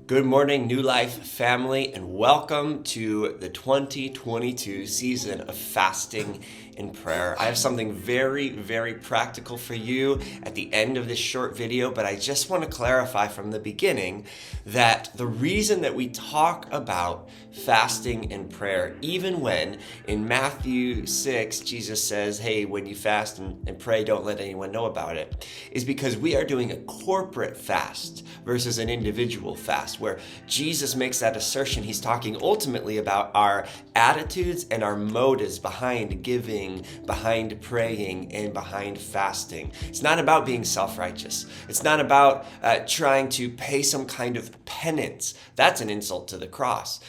Good morning, New Life family, and welcome to the 2022 season of fasting and prayer. I have something very, very practical for you at the end of this short video, but I just want to clarify from the beginning that the reason that we talk about fasting and prayer, even when in Matthew 6, Jesus says, hey, when you fast and pray, don't let anyone know about it, is because we are doing a corporate fast versus an individual fast, where Jesus makes that assertion. He's talking ultimately about our attitudes and our motives behind giving, behind praying, and behind fasting. It's not about being self-righteous. It's not about trying to pay some kind of penance. That's an insult to the cross.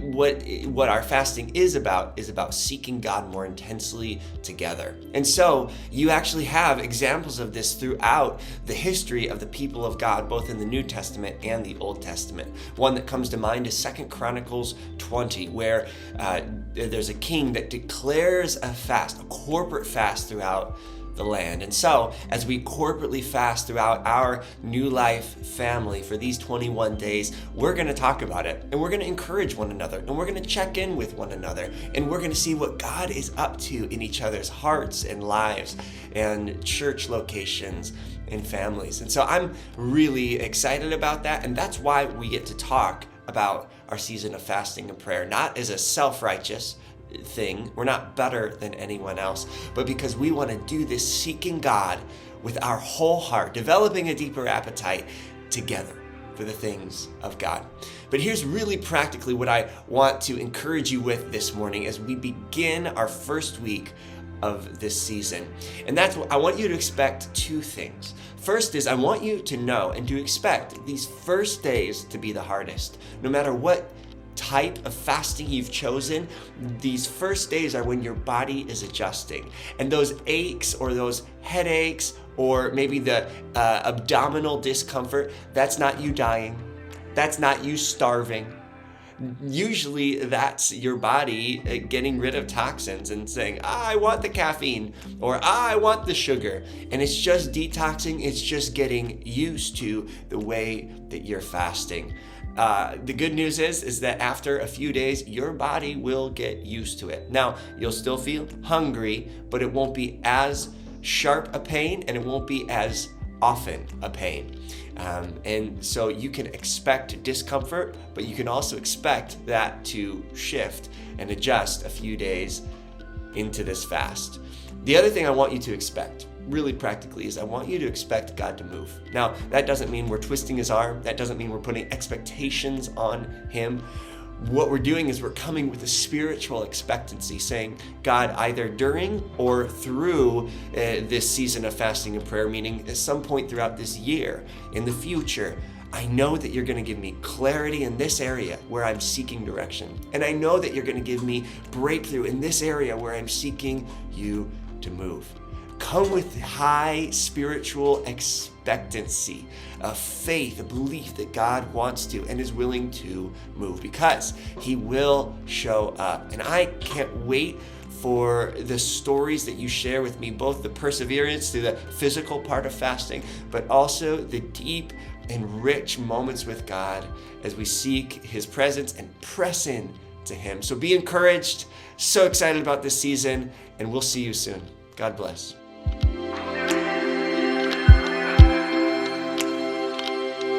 What our fasting is about seeking God more intensely together. And so you actually have examples of this throughout the history of the people of God, both in the New Testament and the Old Testament. One that comes to mind is 2 Chronicles 20, where there's a king that declares a fast, a corporate fast throughout the land. And so as we corporately fast throughout our New Life family for these 21 days, we're going to talk about it, and we're going to encourage one another, and we're going to check in with one another, and we're going to see what God is up to in each other's hearts and lives and church locations and families. And so I'm really excited about that, and that's why we get to talk about our season of fasting and prayer, not as a self-righteous thing. We're not better than anyone else, but because we want to do this seeking God with our whole heart, developing a deeper appetite together for the things of God. But here's really practically what I want to encourage you with this morning as we begin our first week of this season. And that's what I want you to expect. Two things. First is I want you to know and to expect these first days to be the hardest. No matter what type of fasting you've chosen, these first days are when your body is adjusting. And those aches or those headaches or maybe the abdominal discomfort, that's not you dying. That's not you starving. Usually that's your body getting rid of toxins and saying, I want the caffeine, or I want the sugar. And it's just detoxing. It's just getting used to the way that you're fasting. The good news is that after a few days, your body will get used to it. Now, you'll still feel hungry, but it won't be as sharp a pain, and it won't be as often a pain. And so you can expect discomfort, but you can also expect that to shift and adjust a few days into this fast. The other thing I want you to expect, really practically, is I want you to expect God to move. Now, that doesn't mean we're twisting his arm. That doesn't mean we're putting expectations on him. What we're doing is we're coming with a spiritual expectancy, saying, God, either during or through this season of fasting and prayer, meaning at some point throughout this year, in the future, I know that you're going to give me clarity in this area where I'm seeking direction. And I know that you're going to give me breakthrough in this area where I'm seeking you to move. Come with high spiritual expectancy, a faith, a belief that God wants to and is willing to move, because he will show up. And I can't wait for the stories that you share with me, both the perseverance through the physical part of fasting, but also the deep and rich moments with God as we seek his presence and press in to him. So be encouraged. So excited about this season, and we'll see you soon. God bless.